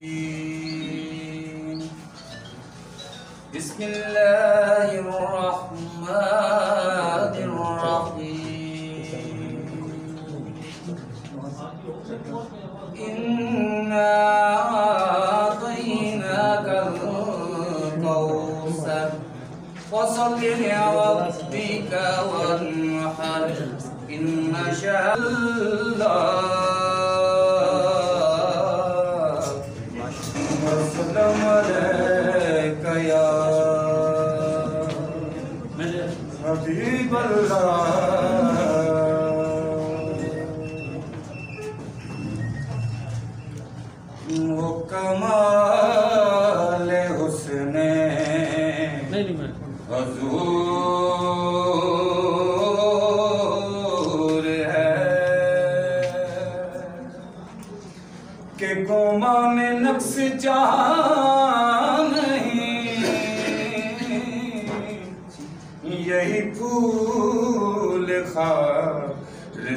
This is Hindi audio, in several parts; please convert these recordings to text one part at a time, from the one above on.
बिस्मिल्लाहिर्रहमानिर्रहीम इन्ना अतैनाकल कौसर फसल्लि लिरब्बिका वन्हर इन्ना वो कमाल हुस्ने हुजूर है कि गुमान नक्श जहां नहीं, यही फूल खार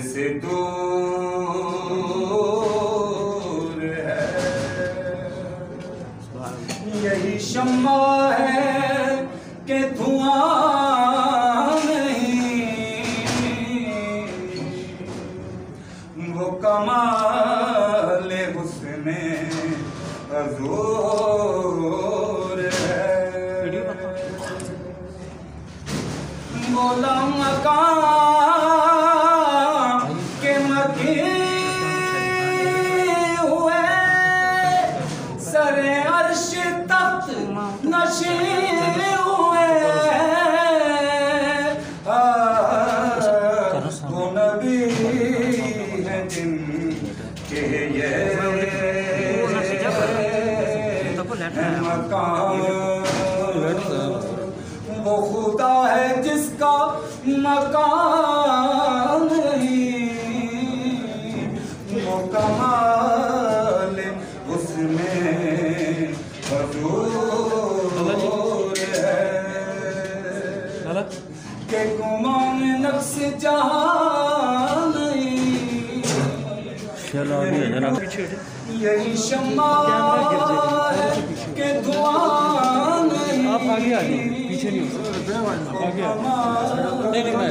से दूर है, यही शम्मा है कि धुआं नहीं, वो कमाल हुस्ने हुजूर है। बोला मकान के मकी हुए सरे अर्श तख्त नशीन हुए, वो नबी है जिनके ये मकान, वो खुदा है जिसका मकान नहीं, वो कमाल उसमें हुजूर है कि गुमान नक्श जहां नहीं, यही शम्मा के धुआं नहीं। आप आगे आ जाइए, पीछे नहीं हो सकते, आगे आ नहीं मैं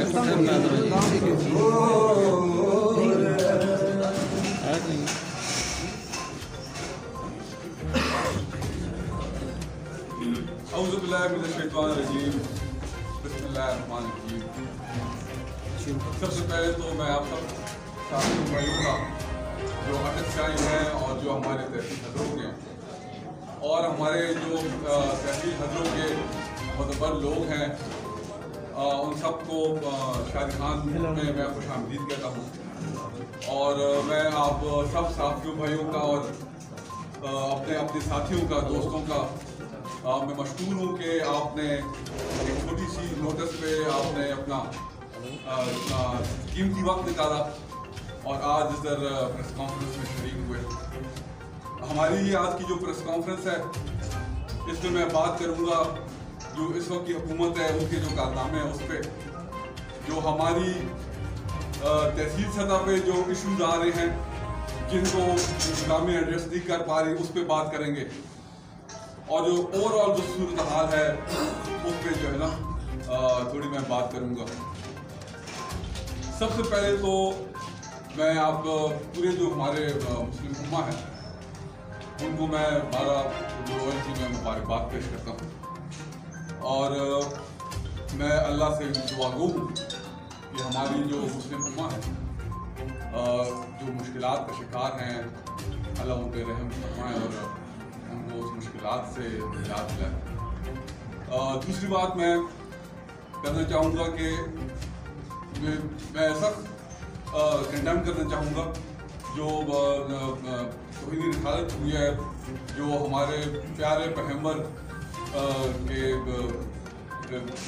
सबसे पहले तो मैं आप सब साथियों भाइयों का जो अटकशाही हैं और जो हमारे तहसील हजरों के हैं और हमारे जो तहसील हजरों के मुतबर लोग हैं उन सबको शादी खान में मैं खुशामदीद कहता हूँ। और मैं आप सब साथियों भाइयों का और अपने अपने साथियों का, दोस्तों का मैं मशकूर हूँ कि आपने एक छोटी सी नोटिस पे आपने अपना कीमती वक्त निकाला और आज इधर प्रेस कॉन्फ्रेंस में शरीक हुए। हमारी ये आज की जो प्रेस कॉन्फ्रेंस है इसमें मैं बात करूँगा जो इस वक्त की हुकूमत है उनके जो कारनामे हैं उस पर, जो हमारी तहसील सतह पे जो इशूज आ रहे हैं जिनको इंतजामिया एड्रेस नहीं कर पा रही उस पर बात करेंगे, और जो ओवरऑल जो सूरत हाल है उस पर जो है ना थोड़ी मैं बात करूँगा। सबसे पहले तो मैं आप पूरे जो हमारे मुस्लिम उम्मा है उनको मैं हमारा जो ONG में मुबारकबाद पेश करता हूँ और मैं अल्लाह से दुआ गो हूँ कि हमारी जो मुस्लिम उम्मा है जो मुश्किलात का शिकार हैं अल्लाह उन पर रहम फरमाए और उनको उस मुश्किलात से निजात दिलाए। दूसरी बात मैं करना चाहूँगा कि मैं सख्त कंडेम करना चाहूँगा जो तौहीन रिसालत हुई है, जो हमारे प्यारे पैगंबर के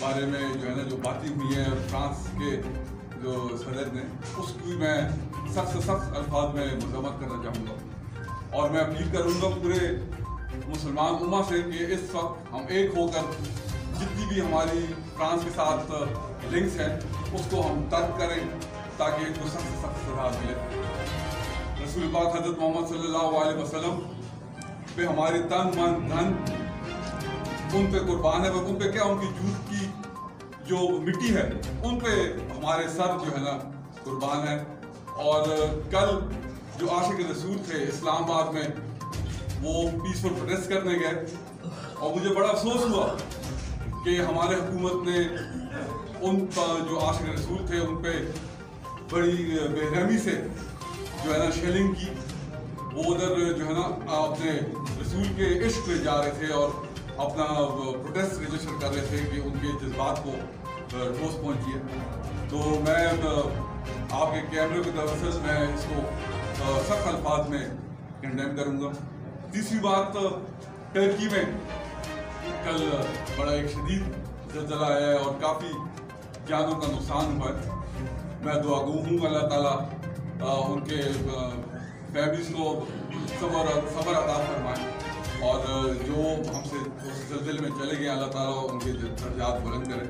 बारे में जो है ना जो बातें हुई है फ्रांस के जो सदर ने, उसकी मैं सख्त से सख्त अल्फाज में मजम्मत करना चाहूँगा। और मैं अपील करूँगा पूरे मुसलमान उम्मा से कि इस वक्त हम एक होकर जितनी भी हमारी फ्रांस के साथ लिंक्स हैं उसको हम तर्क करें ताकि इनको सख्त से सख्त सजा मिले। रसूल पाक हज़रत मोहम्मद सल्लल्लाहु अलैहि वसल्लम पे हमारे तन मन धन उन पे कुर्बान है। उन पे क्या, उनकी जूत की जो मिट्टी है उन पे हमारे सर जो है ना कुर्बान है। और कल जो आशिक रसूल थे इस्लामाबाद में, वो पीसफुल प्रोटेस्ट करने गए और मुझे बड़ा अफसोस हुआ कि हमारे हुकूमत ने उन जो आशिक रसूल थे उन पे बड़ी बेरहमी से जो है ना शेलिंग की। वो उधर जो है ना अपने रसूल के इश्क पे जा रहे थे और अपना प्रोटेस्ट रजिस्टर कर रहे थे कि उनके जज्बात को ठोस पहुंची है। तो मैं आपके कैमरे की तरफ से मैं इसको सख्त अल्फाज में कंडेम करूंगा। तीसरी बात, टर्की में कल बड़ा एक शदीद ज़लज़ला आया है और काफ़ी जानों का नुकसान हुआ है। मैं दुआगो हूँ अल्लाह ताला उनके फैमिलीज को सब्र अता फरमाए और जो हमसे ज़लज़ले में चले गए अल्लाह ताला उनके दर्जात बुलंद करे।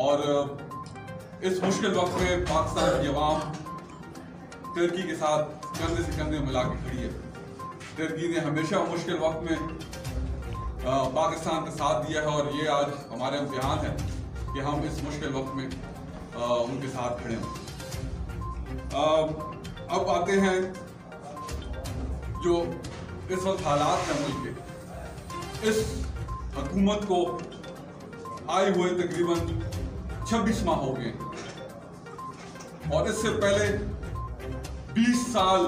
और इस मुश्किल वक्त में पाकिस्तान की अवाम टर्की के साथ कंधे से कंधे मिला के खड़ी है। टर्की ने हमेशा मुश्किल वक्त में पाकिस्तान का साथ दिया है और ये आज हमारा इम्तिहान है कि हम इस मुश्किल वक्त में उनके साथ खड़े हैं। अब आते हैं जो इस वक्त हालात हैं मुल्क के। इस हुकूमत को आए हुए तकरीबन 26 माह हो गए और इससे पहले 20 साल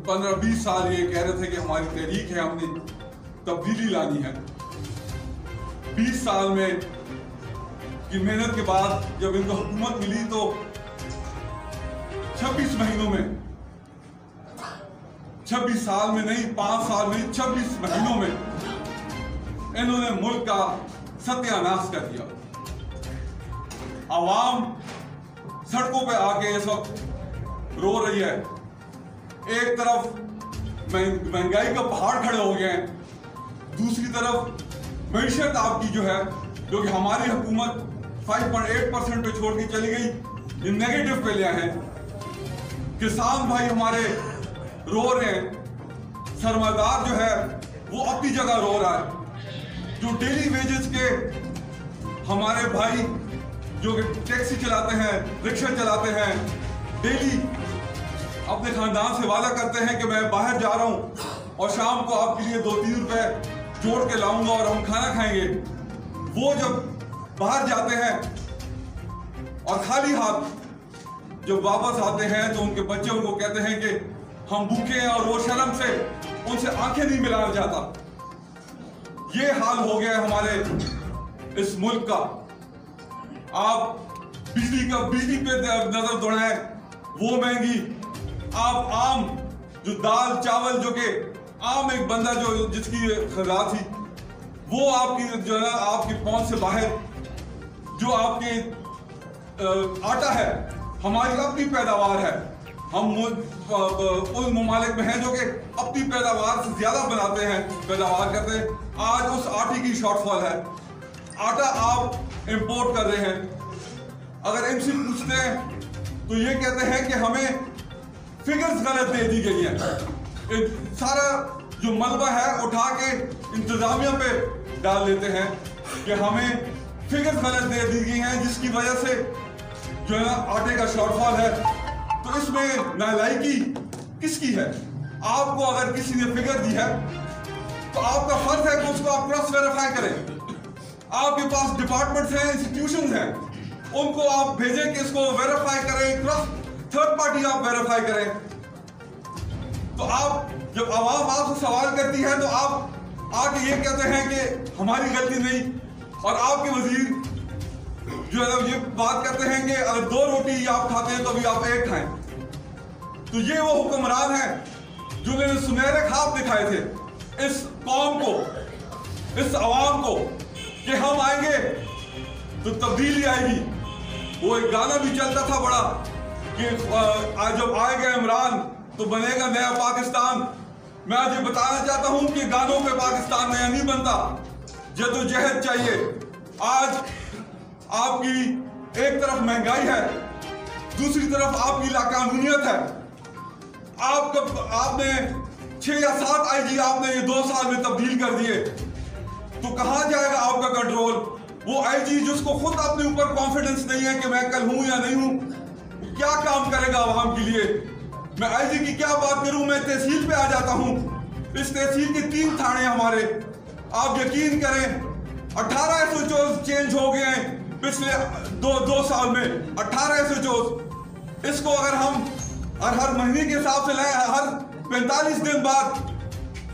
15-20 साल ये कह रहे थे कि हमारी तहरीक है, हमने तब्दीली लानी है। 20 साल में की मेहनत के बाद जब इनको हुकूमत मिली तो 26 महीनों में, 26 साल में नहीं, 5 साल में, 26 महीनों में इन्होंने मुल्क का सत्यानाश कर दिया। आवाम सड़कों पे आके इस वक्त रो रही है। एक तरफ महंगाई का पहाड़ खड़े हो गए हैं, दूसरी तरफ मईशत आपकी जो है, जो कि हमारी हुकूमत 5.8% पे छोड़ के चली गई, ये नेगेटिव पे ले आए हैं। किसान भाई हमारे रो रहे हैं, सरमादार जो है वो अपनी जगह रो रहा है। जो डेली वेजेस के हमारे भाई जो कि टैक्सी चलाते हैं, रिक्शा चलाते हैं, डेली अपने खानदान से वादा करते हैं कि मैं बाहर जा रहा हूं और शाम को आपके लिए 2-3 रुपए जोड़ के लाऊंगा और हम खाना खाएंगे। वो जब बाहर जाते हैं और खाली हाथ जब वापस आते हैं तो उनके बच्चे उनको कहते हैं कि हम भूखे हैं और वो शर्म से उनसे आंखें नहीं मिलाना चाहता। ये हाल हो गया है हमारे इस मुल्क का। आप बिजली पे नजर दौड़ाएं, वो महंगी। आप आम जो दाल चावल जो कि आम एक बंदा जो जिसकी खरीदा थी वो आपकी जो है आपकी पहुंच से बाहर। जो आपके आटा है हमारी अपनी पैदावार है, हम उन ममालिक में हैं जो कि अपनी पैदावार से ज्यादा बनाते हैं, पैदावार करते हैं। आज उस आटे की शॉर्टफॉल है, आटा आप इंपोर्ट कर रहे हैं। अगर इनसे पूछते हैं तो ये कहते हैं कि हमें फिगर्स गलत दे दी गई है। सारा जो मलबा है उठा के इंतजामिया पे डाल देते हैं कि हमें फिगर्स गलत दे दी गई हैं, जिसकी वजह से जो है ना आटे का शॉर्टफॉल है। तो इसमें नालायकी किसकी है? आपको अगर किसी ने फिगर दी है तो आपका फर्ज है कि उसको आप क्रॉस वेरीफाई करें। आपके पास डिपार्टमेंट्स हैं, इंस्टीट्यूशंस हैं, उनको आप भेजें कि इसको वेरीफाई करें, क्रॉस थर्ड पार्टी आप वेरीफाई करें। तो आप जब आवाम आपसे सवाल करती है तो आप आके ये कहते हैं कि हमारी गलती नहीं, और आपके वजीर जो है ये बात करते हैं कि अगर 2 रोटी आप खाते हैं तो भी आप 1 खाएं। तो ये वो हुक्मरान है जिन्होंने सुनहरे ख्वाब दिखाए थे इस कौम को, इस अवाम को कि हम आएंगे तो तब्दीली आएगी। वो एक गाना भी चलता था बड़ा कि जब आएगा इमरान तो बनेगा नया पाकिस्तान। मैं आज ये बताना चाहता हूं कि गानों पे पाकिस्तान नया नहीं बनता, जद्दोजहद चाहिए। आज आपकी एक तरफ महंगाई है, दूसरी तरफ आपकी लाकानूनियत है। आपने 6 या 7 आईजी आपने ये 2 साल में तब्दील कर दिए, तो कहां जाएगा आपका कंट्रोल? वो आईजी जिसको खुद अपने ऊपर कॉन्फिडेंस नहीं है कि मैं कल हूं या नहीं हूं, क्या काम करेगा आवाम के लिए? मैं आईजी की क्या बात करूं, मैं तहसील पे आ जाता हूं। इस तहसील के 3 थाने हमारे, आप यकीन करें 18 SHOs चेंज हो गए हैं पिछले दो साल में। 18 SHOs, इसको अगर हम हर महीने के हिसाब से लाए, हर 45 दिन बाद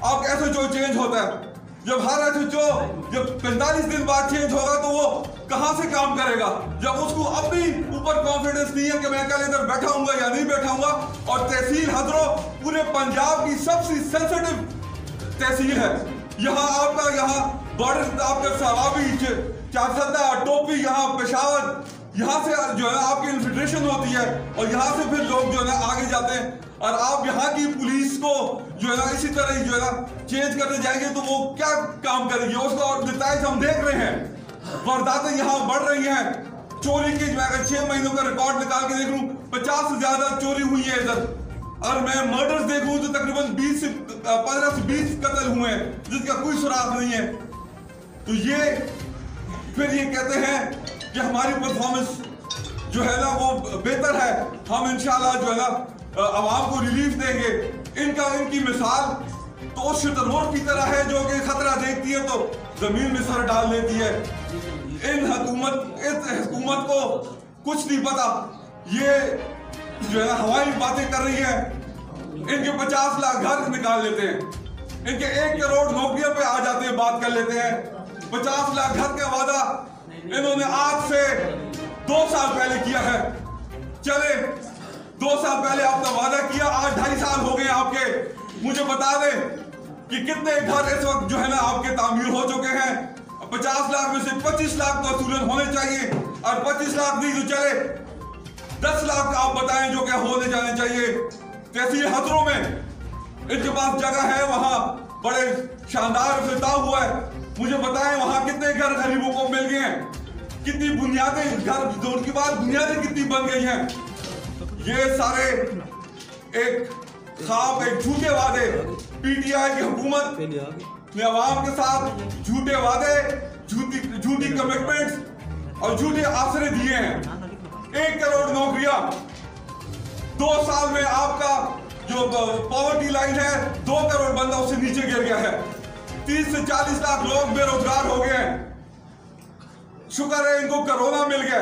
आपका SHO चेंज होता है। जब हर SHO जब 45 दिन बाद चेंज होगा तो वो कहां से काम करेगा, जब उसको अपनी ऊपर कॉन्फिडेंस नहीं है कि मैं कल इधर बैठाऊंगा या नहीं बैठाऊंगा। और तहसील हदरो पूरे पंजाब की सबसे सेंसिटिव तहसील है। यहाँ बॉर्डर आपका सवाबी, चारसदा, टोपी, यहाँ पेशावर, यहाँ से जो है आपकी इन्फिल्ट्रेशन होती है और यहाँ से फिर लोग जो है ना आगे जाते हैं। और आप यहाँ की पुलिस को जो है ना इसी तरह ही जो है ना चेंज करने जाएंगे तो वो क्या काम करेगी? उसका और नतीजा हम देख रहे हैं, वारदातें यहाँ बढ़ रही हैं। चोरी की मैं अगर 6 महीनों का रिकॉर्ड निकाल के देख लूं, 50 से ज्यादा चोरी हुई है इधर। और मैं मर्डर्स देखूं तो तकरीबन 15 से 20 कत्ल हुए हैं जिसका कोई सुराग नहीं है। तो ये फिर ये कहते हैं कि हमारी परफॉर्मेंस जो है ना वो बेहतर है, हम इंशाल्लाह जो है ना आवाम को रिलीफ देंगे। इनकी मिसाल तो उस शुतरमुर्ग की तरह है जो कि खतरा देखती है तो जमीन में सर डाल देती है। इस हुकूमत को कुछ नहीं पता, ये जो है ना हवाई बातें कर रही है। इनके 50 लाख घर निकाल लेते हैं, इनके 1 करोड़ नौकरियों पे आ जाते हैं, बात कर लेते हैं। 50 लाख घर का वादा इन्होंने आज से 2 साल पहले किया है। चले 2 साल पहले आपका वादा किया, आज 2.5 साल हो गए आपके। मुझे बता दें कि कितने घर इस वक्त जो है ना आपके तामीर हो चुके हैं। 50 लाख में से 25 लाख तो वसूलन होने चाहिए, और 25 लाख नहीं तो चले 10 लाख आप बताएं जो क्या होने जाने चाहिए। तहसील हदरों में इनके पास जगह है, वहां बड़े शानदार इफ्तिताह हुआ है। मुझे बताएं वहां कितने घर गरीबों को मिल गए हैं, कितनी बुनियादें घर जो उनके पास बुनियादें कितनी बन गई हैं। ये सारे एक ख्वाब, एक झूठे वादे पीटीआई की हुकूमत ने अवाम के साथ झूठे वादे, झूठी कमिटमेंट्स और झूठे आसरे दिए हैं। 1 करोड़ नौकरियां 2 साल में आपका जो पॉवर्टी लाइन है 2 करोड़ बंदा उससे नीचे गिर गया है। 30 से 40 लाख लोग बेरोजगार हो गए हैं। शुक्र है इनको कोरोना मिल गया,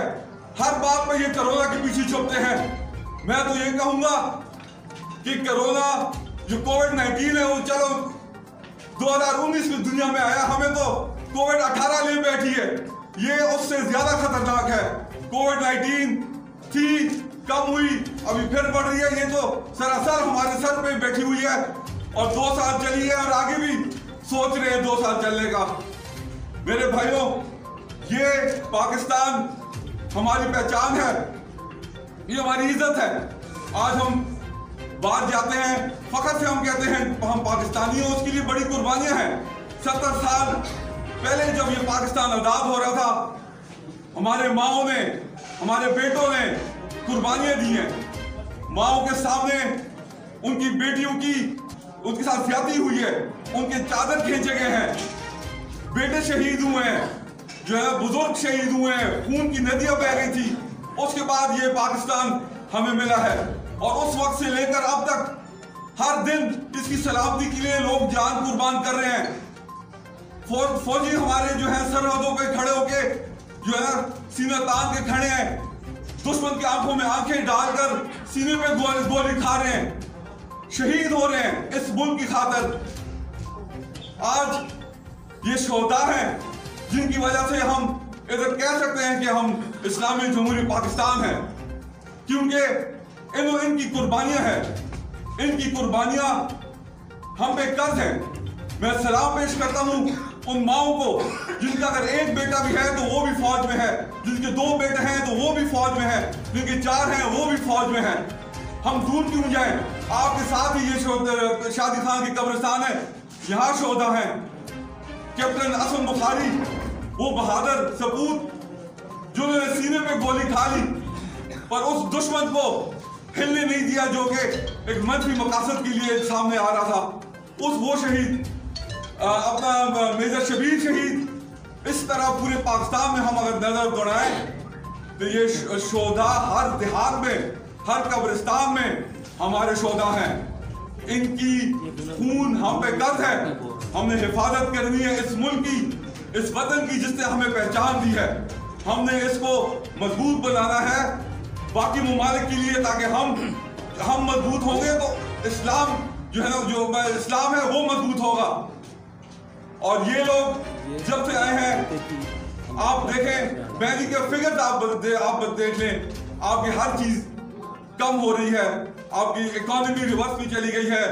हर बात पर ये कोरोना के पीछे छुपते हैं। मैं तो ये कहूंगा कि कोरोना जो कोविड-19 है वो चलो 2019 में दुनिया में आया, हमें तो कोविड-18 ले बैठी है, ये उससे ज्यादा खतरनाक है। कोविड-19 थी, कम हुई, अभी फिर बढ़ रही है। ये तो सरासर हमारे सर पे बैठी हुई है और 2 साल चली है और आगे भी सोच रहे हैं 2 साल चलने का। मेरे भाइयों, ये पाकिस्तान हमारी पहचान है, ये हमारी इज्जत है। आज हम बाहर जाते हैं, फख्र से हम कहते हैं हम पाकिस्तानी हैं, उसके लिए बड़ी कुर्बानियां हैं। 70 साल पहले जब ये पाकिस्तान आजाद हो रहा था, हमारे माओ ने, हमारे बेटों ने कुर्बानियां दी हैं। माओ के सामने उनकी बेटियों की उनके साथ ज्यादती हुई है, उनके चादर खींचे गए हैं, बेटे शहीद हुए हैं, जो है बुजुर्ग शहीद हुए हैं, खून की नदियां बह गई थी। उसके बाद ये पाकिस्तान हमें मिला है और उस वक्त से लेकर अब तक हर दिन इसकी सलामती के लिए लोग जान कुर्बान कर रहे हैं। फौजी हमारे जो है सरहदों पे खड़े होके जो है सीना तान के खड़े हैं, दुश्मन की आंखों में आंखें डालकर सीने पे गोली खा रहे हैं, शहीद हो रहे हैं इस मुल्क की खातिर। आज ये शोहदा हैं जिनकी वजह से हम इधर कह सकते हैं कि हम इस्लामी जमहूरी पाकिस्तान है, क्योंकि इनकी कुर्बानियां हैं, इनकी कुर्बानियां हम पे कर्ज है। मैं सलाम पेश करता हूं उन माओं को जिनका अगर 1 बेटा भी है तो वो भी फौज में है, जिनके 2 बेटे हैं तो वो भी फौज में है, जिनके 4 हैं वो भी फौज में है। हम दूर क्यों जाएं? आपके साथ ही ये शादी खान की कब्रिस्तान है, यहाँ शोहदा है। कैप्टन असम बुखारी, वो बहादुर सपूत जिन्होंने सीने पे गोली खा ली पर उस दुश्मन को हिलने नहीं दिया जो कि एक मंफी मकासद के लिए सामने आ रहा था। वो शहीद अपना मेजर शबीर शहीद, इस तरह पूरे पाकिस्तान में हम अगर नजर दौड़ाएं तो ये शोधा हर देहात में, हर कब्रिस्तान में हमारे शोधा हैं। इनकी खून हम पे कर्ज है। हमने हिफाजत करनी है इस मुल्क की, इस वतन की जिसने हमें पहचान दी है। हमने इसको मजबूत बनाना है बाकी ममालिक के लिए, ताकि हम मजबूत होंगे तो इस्लाम जो है ना, जो इस्लाम है वो मजबूत होगा। और ये लोग जब से आए हैं, आप देखें महंगी के फिगर आप देख लें, आपकी हर चीज कम हो रही है, आपकी इकोनॉमी रिवर्स में चली गई है,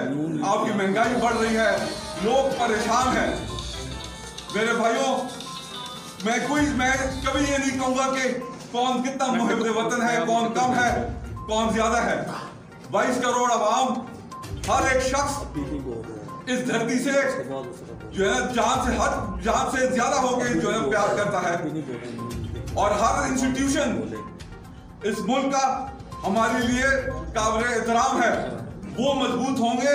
आपकी महंगाई बढ़ रही है, लोग परेशान हैं। मेरे भाइयों, मैं कभी ये नहीं कहूंगा कि कौन कितना मुहिब वतन है, कौन कम है, कौन ज्यादा है। 22 करोड़ आवाम, हर एक शख्स इस धरती से जो है जान से ज्यादा होकर जो है प्यार करता है। और हर इंस्टीट्यूशन इस मुल्क का हमारे लिए काबिल एहतराम है। वो मजबूत होंगे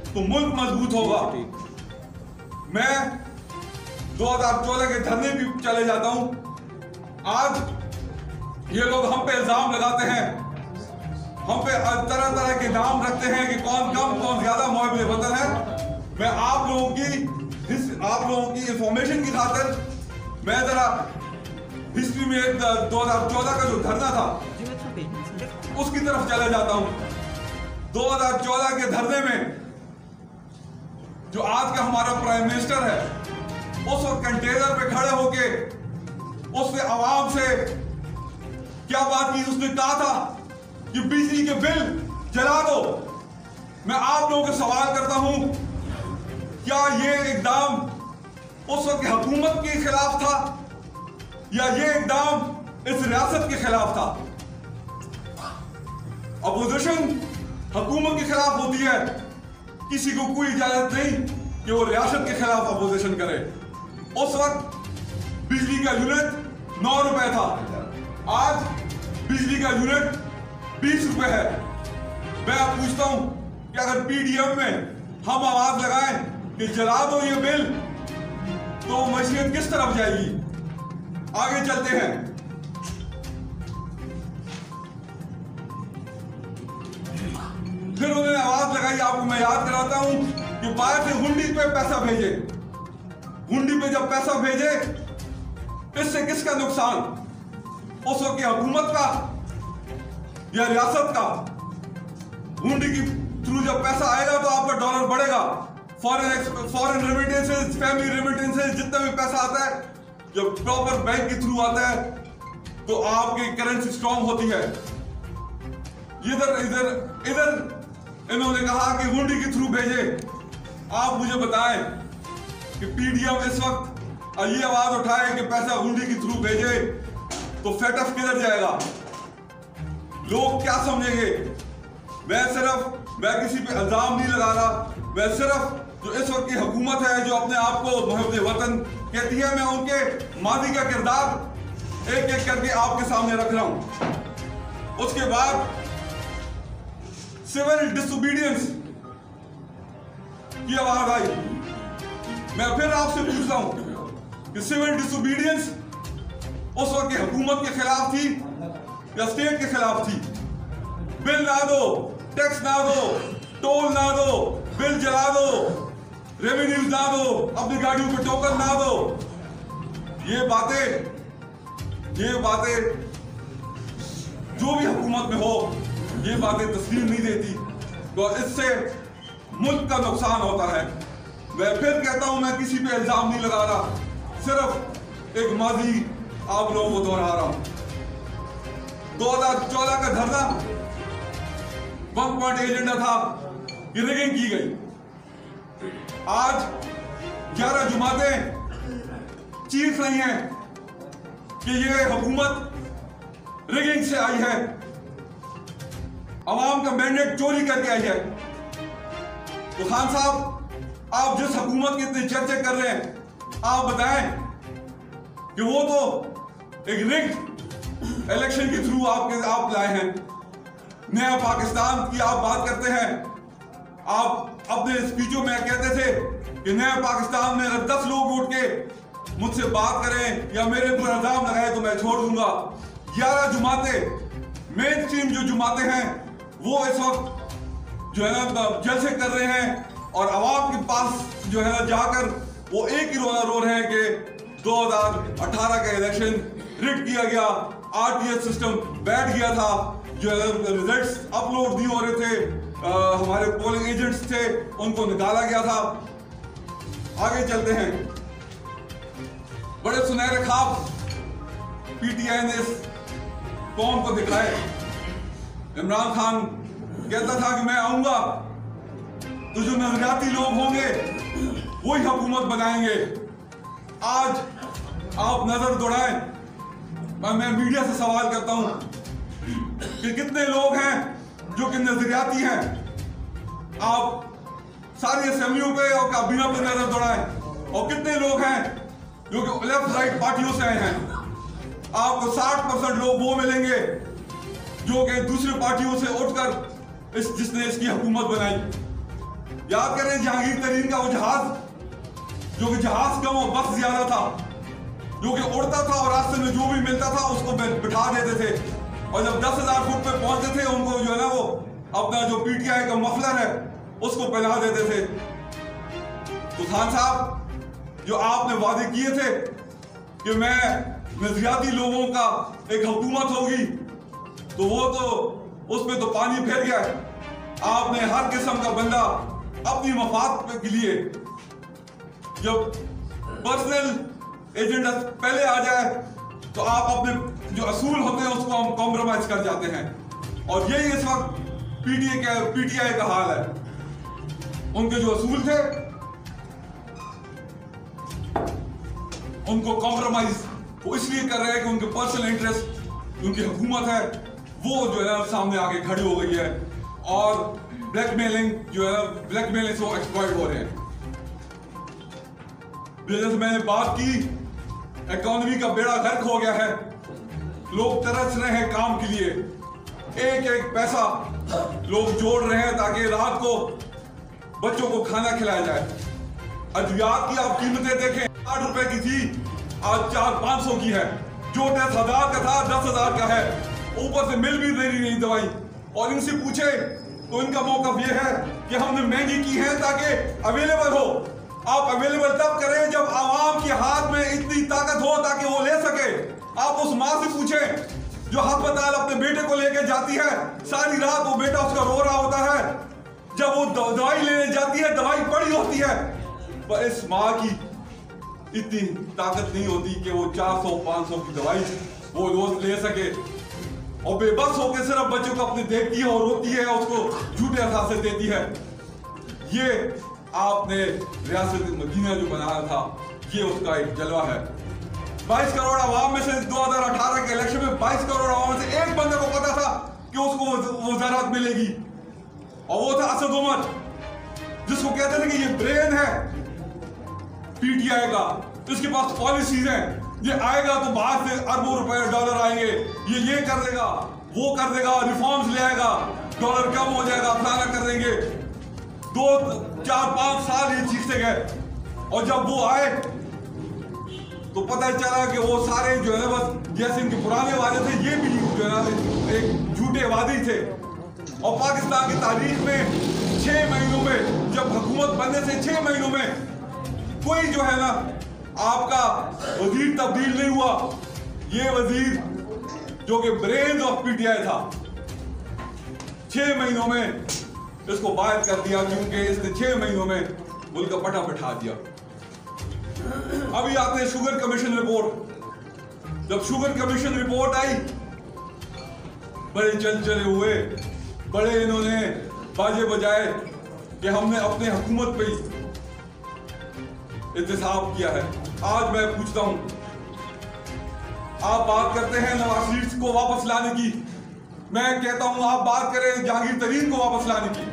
तो मुल्क मजबूत होगा। मैं 2014 के धरने भी चले जाता हूं। आज ये लोग हम पे इल्जाम लगाते हैं, हम पे तरह तरह के नाम रखते हैं कि कौन कम कौन ज्यादा मुहिब वतन है। मैं आप लोगों की इंफॉर्मेशन की खातिर मैं जरा हिस्ट्री में 2014 का जो धरना था उसकी तरफ चले जाता हूं। 2014 के धरने में जो आज का हमारा प्राइम मिनिस्टर है, उस वक्त कंटेनर पे खड़े होके उसने आवाम से क्या बात की? उसने कहा था कि बिजली के बिल जला दो। मैं आप लोगों से सवाल करता हूं, क्या ये इकदाम उस वक्त की हुकूमत के खिलाफ था या ये इकदाम इस रियासत के खिलाफ था? अपोजिशन हुकूमत के खिलाफ होती है, किसी को कोई इजाजत नहीं कि वो रियासत के खिलाफ अपोजिशन करे। उस वक्त बिजली का यूनिट 9 रुपए था, आज बिजली का यूनिट 20 रुपए है। मैं आप पूछता हूं कि अगर पीडीएम में हम आवाज लगाएं कि जला दो ये बिल, तो मशीन किस तरफ जाएगी? आगे चलते हैं। फिर उन्होंने आवाज लगाई, आपको मैं याद कराता हूं कि बाहर से हुंडी पे पैसा भेजे। हुंडी पे जब पैसा भेजे, इससे किसका नुकसान? उस वक्त की हुकूमत का या रियासत का? हुंडी की थ्रू जब पैसा आएगा तो आपका डॉलर बढ़ेगा। फॉरेन रेमिटेंसेस, फैमिली रेमिटेंसेस, जितना भी पैसा आता है जब प्रॉपर बैंक के थ्रू आता है तो आपकी करेंसी स्ट्रांग होती है। इधर इन्होंने कहा कि हुंडी के थ्रू भेजे। आप मुझे बताएं कि पीडीएम इस वक्त ये आवाज उठाए कि पैसा हुंडी के थ्रू भेजे तो फेटफ किधर जाएगा? लोग क्या समझेंगे? मैं किसी पे इल्जाम नहीं लगा रहा, मैं सिर्फ जो इस वक्त की हुकूमत है जो अपने आप को मुहिब वतन कहती है, मैं उनके मादी का किरदार एक एक करके आपके सामने रख रहा हूं। उसके बाद सिविल डिसोबीडियंस की आवाज आई। मैं फिर आपसे पूछ रहा हूं कि सिविल डिसोबीडियंस उस वक्त की हुकूमत के खिलाफ थी या स्टेट के खिलाफ थी? बिल ना दो, टैक्स ना दो, टोल ना दो, बिल जला दो, रेवेन्यूज ना दो, अपनी गाड़ियों पे टोकन ना दो। ये बातें जो भी हुकूमत में हो, ये बातें तस्लीम नहीं देती, तो इससे मुल्क का नुकसान होता है। मैं फिर कहता हूं, मैं किसी पे इल्जाम नहीं लगा रहा, सिर्फ एक माजी आप लोगों को दोहरा रहा हूं। 2014 का धरना 1 पॉइंट एजेंडा था कि रिगिंग की गई। आज 11 जमातें चीख रही हैं कि ये हुकूमत रिगिंग से आई है, अवाम का मैंडेट चोरी करके आई है। तो खान साहब, आप जिस हुकूमत के इतने चर्चे कर रहे हैं, आप बताएं कि वो तो एक रिग्ड इलेक्शन के थ्रू आप लाए हैं। नया पाकिस्तान की आप बात करते हैं, आप अपने स्पीचों में कहते थे कि नए पाकिस्तान में अगर 10 लोग उठ के मुझसे बात करें या मेरे ऊपर इल्जाम लगाए तो मैं छोड़ दूंगा। 11 जुमातें, मेन स्ट्रीम जो जुमातें हैं वो इस वक्त जो है ना जलसे कर रहे हैं और आवाम के पास जो है ना जाकर वो एक ही रोना रो रहे हैं कि 2018 का इलेक्शन रिग किया गया, आरटीएस सिस्टम बैठ गया था, जो रिजल्ट्स अपलोड नहीं हो रहे थे, हमारे पोलिंग एजेंट्स थे उनको निकाला गया था। आगे चलते हैं। बड़े सुनहरे ख्वाब पीटीआई ने इस कौम को दिखाए। इमरान खान कहता था कि मैं आऊंगा तो जो नजरियाती लोग होंगे वही हुकूमत बनाएंगे। आज आप नजर दौड़ाएं, मैं मीडिया से सवाल करता हूं कि कितने लोग हैं जो कि नजरियाती हैं। आप सारी असेंबलियों पे और काबीना पे नजर दौड़ाएं और कितने लोग हैं जो कि लेफ्ट राइट पार्टियों से आए हैं। आपको 60% लोग वो मिलेंगे जो कि दूसरी पार्टियों से उठकर जिसने इसकी हुकूमत बनाई। याद करें जहांगीर तरीन का वो जहाज जो कि जहाज कम और बस ज्यादा था, जो कि उड़ता था और रास्ते में जो भी मिलता था उसको बिठा देते थे और जब 10,000 फुट पे पहुंचते थे उनको जो है ना वो अपना जो पीटीआई का मफलर है उसको पहना देते थे। तो खान साहब जो आपने वादे किए थे कि मैं नजरियाती लोगों का एक हुकूमत होगी तो वो तो उस पे तो पानी फेर गया है। आपने हर किस्म का बंदा अपनी मफाद के लिए जब पर्सनल एजेंडा पहले आ जाए तो आप अपने जो असूल होते हैं उसको हम कॉम्प्रोमाइज कर जाते हैं और यही इस वक्त पीटीआई का हाल है। उनके जो असूल थे उनको कॉम्प्रोमाइज वो इसलिए कर रहे हैं कि उनके पर्सनल इंटरेस्ट, उनकी हुकूमत है वो जो है सामने आके खड़ी हो गई है और ब्लैकमेलिंग जो है ब्लैकमेलिंग से वो एक्सप्लॉइट हो रहे हैं। जैसे मैंने बात की, इकोनॉमी का बेड़ा गर्क हो गया है, लोग तरस रहे हैं काम के लिए, एक एक पैसा लोग जोड़ रहे हैं ताकि रात को बच्चों को खाना खिलाया जाए। अद्वियात की आप कीमतें देखें, 8 रुपए की थी आज 400-500 की है, जो 10,000 का था 10,000 का है, ऊपर से मिल भी दे रही नहीं दवाई। और इनसे पूछे तो इनका मौकफ ये है कि हमने महंगी की है ताकि अवेलेबल हो। आप अवेलेबल तब करें जब आवाम के हाथ में इतनी ताकत हो ताकि वो ले सके। आप उस माँ से पूछें जो अस्पताल अपने बेटे को लेकर जाती है, सारी रात वो बेटा उसका रो रहा होता है, जब वो दवाई लेने जाती है दवाई पड़ी होती है, पर इस माँ की इतनी ताकत नहीं होती कि वो 400-500 की दवाई वो रोज ले सके और बेबस होकर सिर्फ बच्चों को अपने देखती है और रोती है, उसको झूठे असासे देती है। ये आपने रियासत मदीना जो बनाया था ये उसका एक जलवा है। 22 करोड़ आवाम में से 2018 के इलेक्शन में 22 करोड़ आवाम में से एक बंदे को पता था कि उसको वजारत मिलेगी और वो था असद उमर, जिसको कहते थे कि ये ब्रेन है पीटीआई का, इसके पास पॉलिसीज हैं, ये आएगा तो बाहर से अरबों रुपए डॉलर आएंगे, ये कर देगा वो कर देगा, रिफॉर्म्स ले आएगा, डॉलर कम हो जाएगा, फलाना कर देंगे। 2-4-5 साल ये चीखते गए और जब वो आए तो पता चला कि वो सारे जो है बस जैसे इनके पुराने वादे थे ये भी जो है ना एक झूठे वादे थे। और पाकिस्तान की तारीख में 6 महीनों में जब हुकूमत बनने से 6 महीनों में कोई जो है ना आपका वजीर तब्दील नहीं हुआ। ये वजीर जो कि ब्रेन ऑफ पीटीआई था 6 महीनों में इसको बाहर कर दिया क्योंकि इसने 6 महीनों में मुल्क का पटा बिठा दिया। अभी आते हैं शुगर कमीशन रिपोर्ट। जब शुगर कमीशन रिपोर्ट आई बड़े चले हुए, बड़े इन्होंने बाजे बजाए कि हमने अपने हुकूमत पे इंतखाब किया है। आज मैं पूछता हूं, आप बात करते हैं नवाज शरीफ को वापस लाने की, मैं कहता हूं आप बात करें जहांगीर तरीन को वापस लाने की।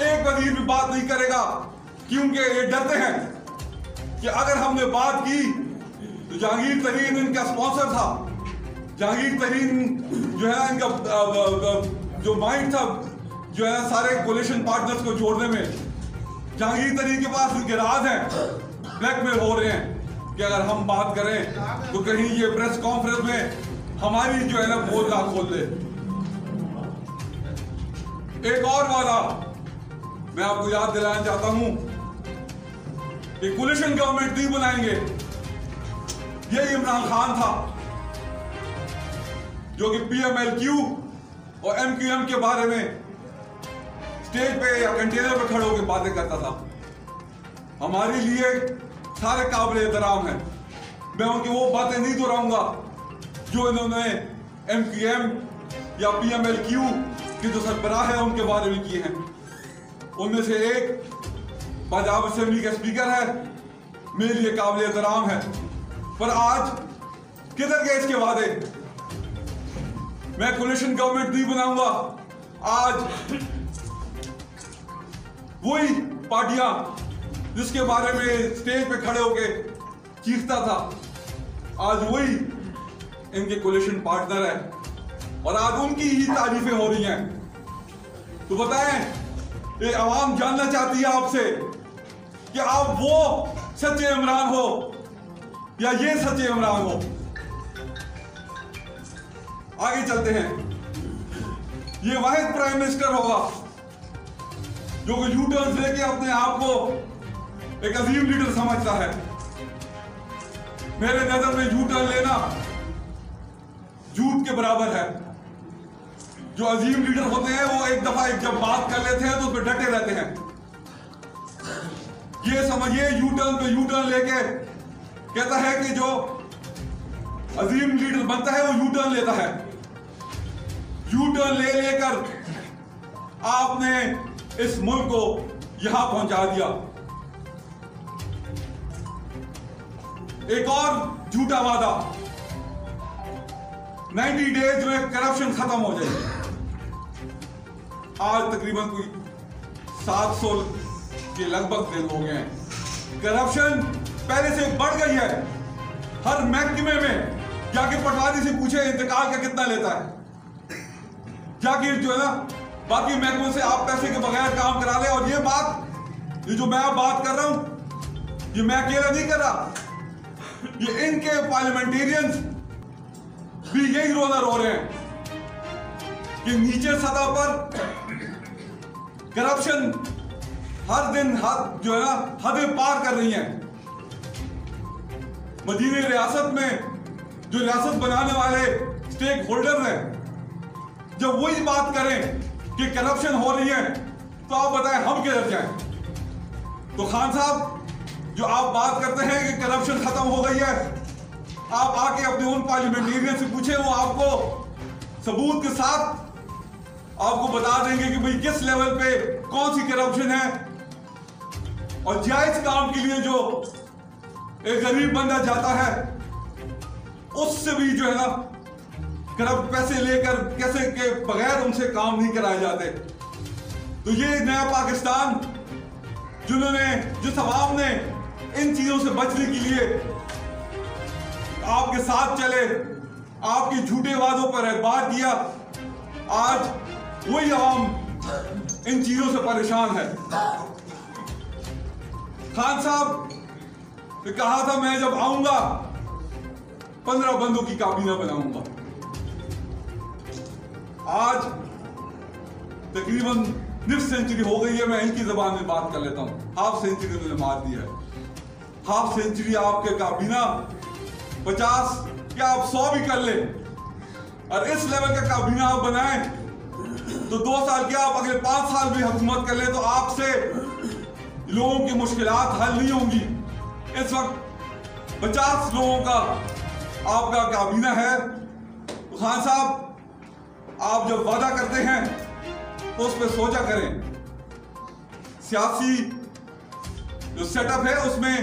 एक वजीर भी बात नहीं करेगा क्योंकि ये डरते हैं कि अगर हमने बात की तो जहांगीर तरीन इनका स्पॉन्सर था, जहांगीर तरीन जो है इनका जो माइंड था, जो है ना सारे कोलिशन पार्टनर्स को जोड़ने में जहांगीर तरीन के पास उनके राज हैं, ब्लैकमेल हो रहे हैं कि अगर हम बात करें तो कहीं ये प्रेस कॉन्फ्रेंस में हमारी जो है ना बोल ना खोल दे। एक और वादा मैं आपको याद दिलाना चाहता हूं कि कोलिशन गवर्नमेंट नहीं बनाएंगे। यही इमरान खान था जो कि PMLQ और MQM के बारे में स्टेज पे या कंटेनर पे खड़े होकर बातें करता था। हमारे लिए सारे काबिल एहतराम हैं। मैं उनकी वो बातें नहीं दोहराऊंगा जो इन्होंने MQM या PMLQ की जो सरबराह है उनके बारे में किए हैं। उनमें से एक पंजाब असेंबली का स्पीकर है, मेरे लिए काबिल एहतराम है, पर आज किधर गए इसके वादे? मैं कोलिशन गवर्नमेंट नहीं बनाऊंगा। आज वही पार्टियां जिसके बारे में स्टेज पे खड़े होके चीखता था, आज वही इनके कोलिशन पार्टनर है और आज उनकी ही तारीफें हो रही हैं। तो बताएं, ये आवाम जानना चाहती है आपसे कि आप वो सच्चे इमरान हो या ये सच्चे इमरान हो। आगे चलते हैं। ये वाहिद प्राइम मिनिस्टर होगा जो कि यू टर्न लेके अपने आप को एक अजीम लीडर समझता है। मेरे नजर में यू टर्न लेना झूठ के बराबर है। जो अजीम लीडर होते हैं वो एक दफा जब बात कर लेते हैं तो उस पर डटे रहते हैं। ये समझिए, यू टर्न पे यू टर्न लेके कहता है कि जो अजीम लीडर बनता है वो यू टर्न लेता है। यू टर्न ले लेकर आपने इस मुल्क को यहां पहुंचा दिया। एक और झूठा वादा, 90 डेज में करप्शन खत्म हो जाएगी। आज तकरीबन कोई 700 के लगभग दिन हो गए हैं। करप्शन पहले से बढ़ गई है। हर महकमे में जाके पटवारी से पूछे इंतकाल का कितना लेता है। जाके जो है ना बाकी महकमों से आप पैसे के बगैर काम करा ले। और ये जो मैं बात कर रहा हूं, ये मैं अकेला नहीं कर रहा, ये इनके पार्लियामेंटेरियंस भी यही रोना रो रहे हैं कि नीचे सतह पर करप्शन हर दिन जो है ना हदें पार कर रही हैं। मदीने रियासत में जो रियासत बनाने वाले स्टेक होल्डर हैं, जब वही बात करें कि करप्शन हो रही है तो आप बताएं हम किधर जाएं? तो खान साहब, जो आप बात करते हैं कि करप्शन खत्म हो गई है, आप आके अपने उन पार्लियामेंटेरियन से पूछे, वो आपको सबूत के साथ आपको बता देंगे कि भाई किस लेवल पे कौन सी करप्शन है। और जायज काम के लिए जो एक गरीब बंदा जाता है उससे भी जो है ना करप्ट पैसे लेकर कैसे के बगैर उनसे काम नहीं कराए जाते। तो ये नया पाकिस्तान जिस अवाम ने इन चीजों से बचने के लिए आपके साथ चले, आपके झूठे वादों पर एतबार किया, आज वही अवाम इन चीजों से परेशान है। खान साहब ने कहा था मैं जब आऊंगा 15 बंदों की काबीना बनाऊंगा। आज तकरीबन निफ सेंचुरी हो गई है। मैं इनकी जबान में बात कर लेता हूं। हाफ सेंचुरी उन्होंने मार दिया है। हाफ सेंचुरी आपके काबीना 50 या आप 100 भी कर ले और इस लेवल का काबीना आप बनाएं तो 2 साल क्या आप अगले 5 साल भी हुकूमत कर ले तो आपसे लोगों की मुश्किलात हल नहीं होंगी। इस वक्त 50 लोगों का आपका काबीना है। तो खान साहब, आप जब वादा करते हैं तो उस पर सोचा करें। सियासी जो सेटअप है उसमें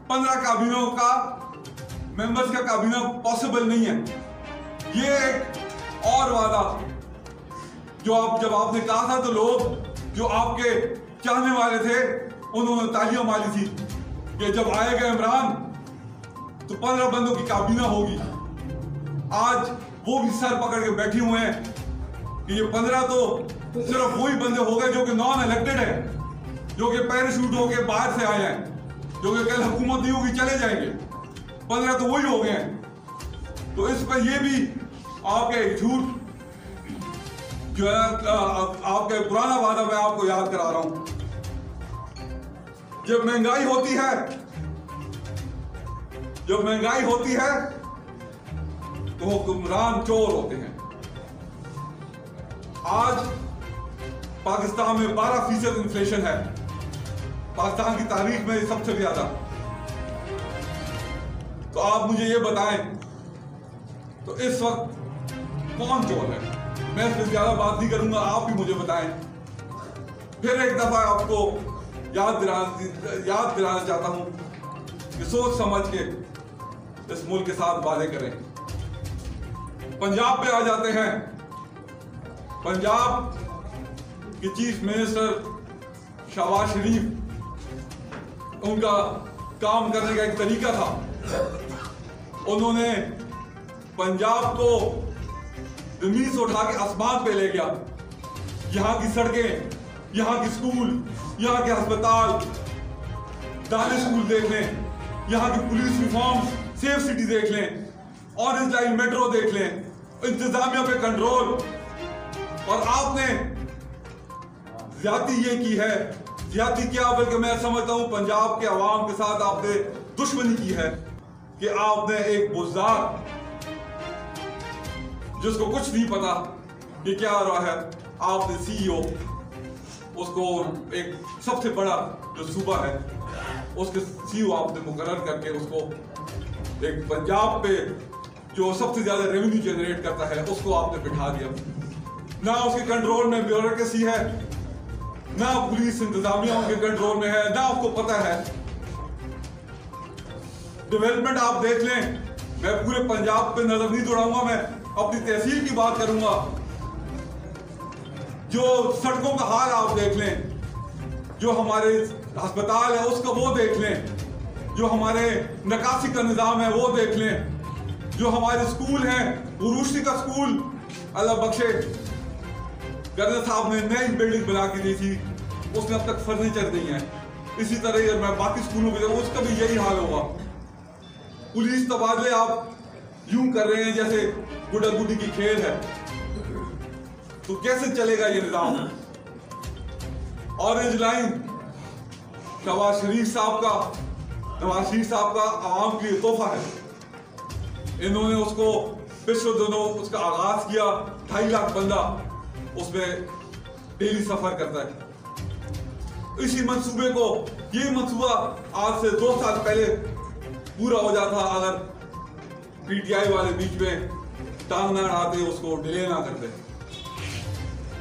15 काबीनों का मेंबर्स का काबीना पॉसिबल नहीं है। ये एक और वादा जब आपने कहा था तो लोग जो आपके चाहने वाले थे उन्होंने तालियां मारी थी कि जब आएगा इमरान तो 15 बंदों की काबीना होगी। आज वो भी सर पकड़ के बैठे हुए हैं कि ये 15 तो सिर्फ वही बंदे हो गए जो कि नॉन इलेक्टेड है, जो कि पैराशूट होके बाहर से आए हैं, जो कि कल हुकूमत नहीं होगी चले जाएंगे। 15 तो वही हो गए हैं। तो इस पर ये भी आपके झूठ जो है आपके पुराना वादा मैं आपको याद करा रहा हूं। जब महंगाई होती है तो हुक्मरान चोर होते हैं। आज पाकिस्तान में 12% इन्फ्लेशन है, पाकिस्तान की तारीख में सबसे ज्यादा। तो आप मुझे ये बताएं, तो इस वक्त कौन चोर है? मैं इस पर ज्यादा बात नहीं करूंगा, आप ही मुझे बताएं। फिर एक दफा आपको याद दिलाना चाहता हूं कि सोच समझ के इस मुल्क के साथ वादे करें। पंजाब पे आ जाते हैं। पंजाब के चीफ मिनिस्टर शहबाज शरीफ, उनका काम करने का एक तरीका था, उन्होंने पंजाब को जमीन से उठा के आसमान पे ले गया। यहाँ की सड़कें, यहाँ की स्कूल, यहाँ के अस्पताल, दानिश स्कूल देख लें, यहाँ की पुलिस रिफॉर्म, सेफ सिटी देख लें, ऑरेंज लाइन मेट्रो देख लें, इंतजामिया पे कंट्रोल। और आपने ज्यादती ये की है, ज्यादती क्या बल्कि मैं समझता हूं पंजाब के अवाम के साथ आपने दुश्मनी की है कि आपने एक बुज़दार जिसको कुछ नहीं पता कि क्या हो रहा है, आपने CEO उसको एक सबसे बड़ा जो सूबा है उसके CEO आपने मुकर्रर करके उसको एक पंजाब पे जो सबसे ज्यादा रेवेन्यू जनरेट करता है उसको आपने बिठा दिया। ना उसके कंट्रोल में ब्यूरोक्रेसी है, ना पुलिस इंतजामिया उनके कंट्रोल में है, ना उसको पता है। डेवलपमेंट आप देख लें, मैं पूरे पंजाब पे नजर नहीं दौड़ाऊंगा, मैं अपनी तहसील की बात करूंगा। जो सड़कों का हाल आप देख लें, जो हमारे अस्पताल है उसका वो देख लें, जो हमारे नकाशी का निजाम है वो देख लें, जो हमारे स्कूल हैं, उरूसी का स्कूल अल्लाह बख्शे गर्दन साहब ने नई बिल्डिंग बना के दी थी, उसने अब तक फर्नीचर नहीं है। इसी तरह मैं बाकी स्कूलों की उसका भी यही हाल होगा। पुलिस तबादले आप यूं कर रहे हैं जैसे गुड्डा गुड्डी की खेल है, तो कैसे चलेगा ये निजाम? ऑरेंज लाइन नवाज शरीफ साहब का आवाम के लिए तोहफा है। इन्होंने उसको पिछले दिनों उसका आगाज किया, 2.5 लाख बंदा उसमें डेली सफर करता है। इसी मंसूबे को, ये मंसूबा आज से 2 साल पहले पूरा हो जाता अगर PTI वाले बीच में टांग ना अड़ाते, उसको डिले ना करते।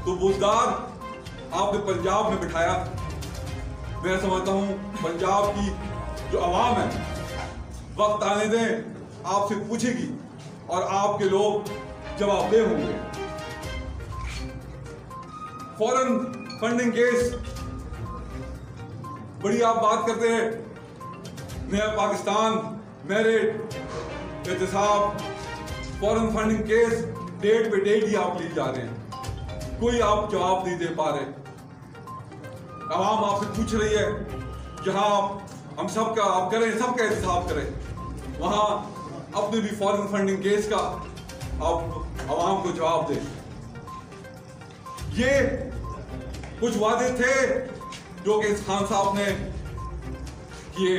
तो बुज़दार आपने पंजाब में बिठाया। मैं समझता हूं पंजाब की जो आवाम है वक्त आने दें, आपसे पूछेगी और आपके लोग जवाबदेह होंगे। फॉरेन फंडिंग केस बड़ी आप बात करते हैं, नया पाकिस्तान, मेरिट, एहतसाब, फॉरेन फंडिंग केस डेट पे डेट ही आप ले जा रहे हैं, कोई आप जवाब नहीं दे पा रहे। आवाम आपसे पूछ रही है, जहां हम सबका आप करें, सबका एहतसाब करें, वहां अपने भी फॉरेन फंडिंग केस का आप आवाम को जवाब दें। ये कुछ वादे थे जो कि खान साहब ने किए,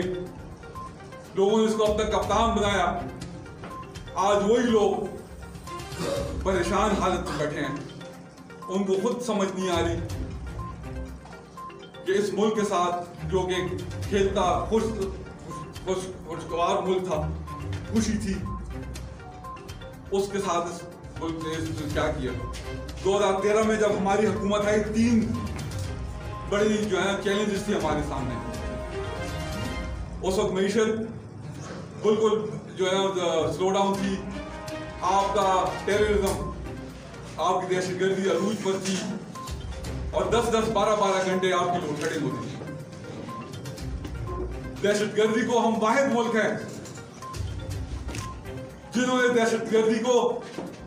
लोगों ने इसको अब तक कप्तान बनाया। आज वही लोग परेशान हालत में बैठे हैं, उनको खुद समझ नहीं आ रही कि इस मुल्क के साथ जो कि खेलता खुशगवार मुल्क था, खुशी थी, उसके साथ इस मुल्क ने क्या किया। 2013 में जब हमारी हुकूमत आई, 3 बड़ी जो है चैलेंजेस थी हमारे सामने। उस वक्त मईशत बिल्कुल जो है स्लो डाउन थी, आपका टेररिज्म, आपकी दहशतगर्दी अरूज पर थी, और 10-10, 12-12 घंटे आपकी लोड शेडिंग होती थी। दहशतगर्दी को हम वाहिद मुल्क हैं जिन्होंने दहशतगर्दी को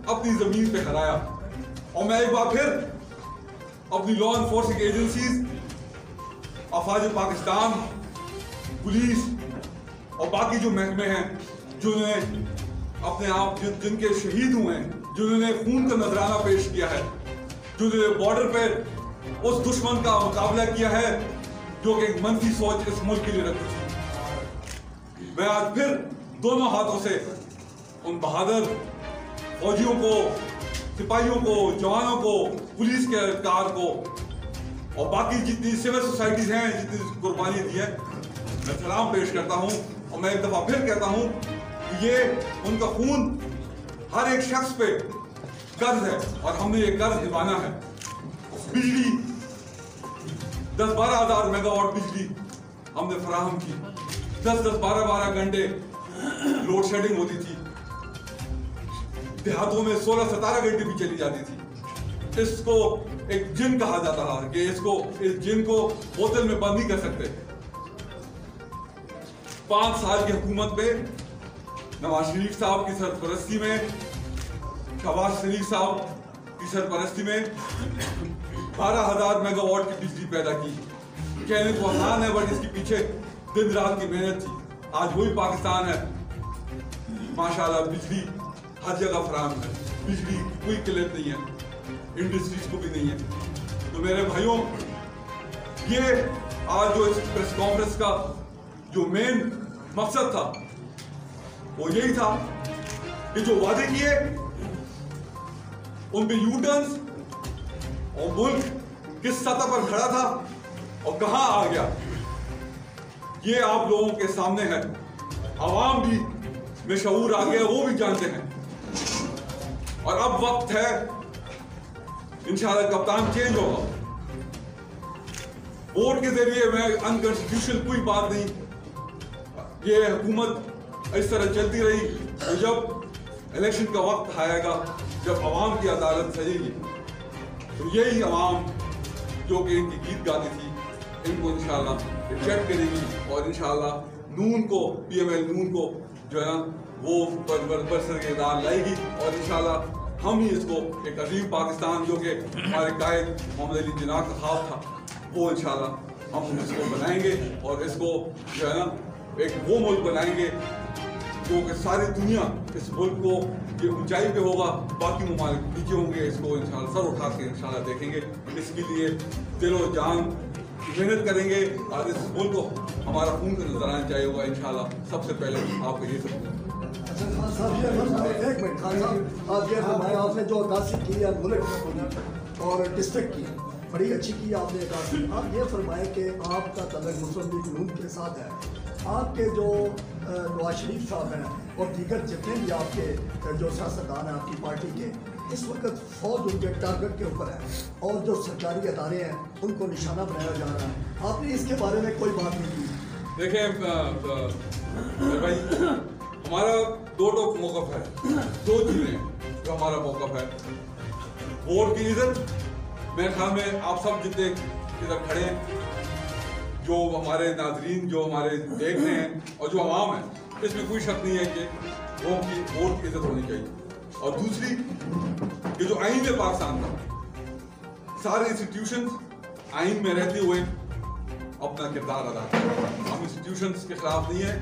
अपनी जमीन पे हराया। और मैं एक बार फिर अपनी लॉ एनफोर्सिंग एजेंसीज, अफवाज पाकिस्तान, पुलिस और बाकी जो महकमे हैं जिन्होंने अपने आप जिनके शहीद हुए हैं, जिन्होंने खून का नजराना पेश किया है, जिन्होंने बॉर्डर पर उस दुश्मन का मुकाबला किया है जो कि एक मनफी सोच इस मुल्क के लिए रखती थी। मैं आज फिर दोनों हाथों से उन बहादुर फौजियों को, सिपाहियों को, जवानों को, पुलिस के अधिकार को और बाकी जितनी सिविल सोसाइटीज हैं, जितनी कुर्बानी दी है, मैं सलाम पेश करता हूं। और मैं एक दफा फिर कहता हूं कि ये उनका खून हर एक शख्स पे कर्ज है और हमने ये कर्ज निभाना है। बिजली 10-12 हज़ार मेगावाट बिजली हमने फराहम की। 10-10, 12-12 घंटे लोड शेडिंग होती थी। देहातों में 16-17 घंटे भी चली जाती थी। इसको एक जिन कहा जाता है कि इस जिन को बोतल में बंद नहीं कर सकते। 5 साल की हुकूमत पे नवाज शरीफ साहब की सरपरस्ती में, शहबाज शरीफ साहब की सरपरस्ती में 12,000 मेगावाट की बिजली पैदा की। कहने को आसान है बट इसके पीछे दिन रात की मेहनत थी। आज वही पाकिस्तान है। माशाल्लाह बिजली हर जगह फराहम है, बिजली की कोई किल्लत नहीं है, इंडस्ट्रीज को भी नहीं है। तो मेरे भाइयों, ये आज जो इस प्रेस कॉन्फ्रेंस का जो मेन मकसद था वो यही था कि जो वादे किए उन पे यू टर्न्स और मुल्क किस सतह पर खड़ा था और कहां आ गया, ये आप लोगों के सामने है। आवाम भी में शऊर आ गया, वो भी जानते हैं। और अब वक्त है, इंशाल्लाह कप्तान चेंज होगा। वोट के जरिए में अनकॉन्स्टिट्यूशनल कोई बात नहीं। ये हुकूमत इस तरह चलती रही तो जब इलेक्शन का वक्त आएगा, जब अवाम की अदालत सजेगी, तो यही अवाम जो कि इनकी गीत गाती थी, इनको इंशाल्लाह रिजेक्ट करेगी और इंशाल्लाह नून को, PML नून को जो है ना वो बरसरदार लाएगी। और इंशाल्लाह हम ही इसको एक अजीम पाकिस्तान जो कि हमारे कायद मोहम्मद अली जिन्ना का ख्वाब था, वो इंशाल्लाह हम इसको बनाएंगे और इसको जो है ना एक वो मुल्क बनाएंगे जो कि सारी दुनिया इस मुल्क को ये ऊंचाई पे होगा, बाकी ममालिक नीचे होंगे, इसको इंशाल्लाह सर उठा के इंशाल्लाह देखेंगे। इसके लिए दिलो जान मेहनत करेंगे और इस मुल्क को हमारा खून का नजराना चाहिए होगा इंशाल्लाह। सबसे पहले आपको ये सब एक मिनट खान साहब, आप ये फरमाया आपने जो अक्कासी की है मुल्क और डिस्ट्रिक्ट की बड़ी अच्छी की आपने अक्कासी। आप ये फरमाए कि आपका तल्लुक मुस्लिम लीग नून के साथ है। आपके जो नवाज शरीफ साहब हैं और दीगर जितने भी आपके जो सियासतदान हैं आपकी पार्टी के, इस वक्त फौज उनके टारगेट के ऊपर है और जो सरकारी अदारे हैं उनको निशाना बनाया जा रहा है। आपने इसके बारे में कोई बात नहीं की? देखें भाई, हमारा दो मौक़िफ़ है, दो चीज़ें जो हमारा मौक़िफ़ है। वोट की इज्जत, मेरे ख्याल में आप सब जितने इधर खड़े हैं, जो हमारे नाजरीन जो हमारे देख रहे हैं और जो आवाम है, इसमें कोई शक नहीं है कि वोट की इज्जत होनी चाहिए। और दूसरी, ये जो आइन है पाकिस्तान का, सारे इंस्टीट्यूशंस आइन में रहते हुए अपना किरदार अदा करें। हम इंस्टीट्यूशंस के खिलाफ नहीं है।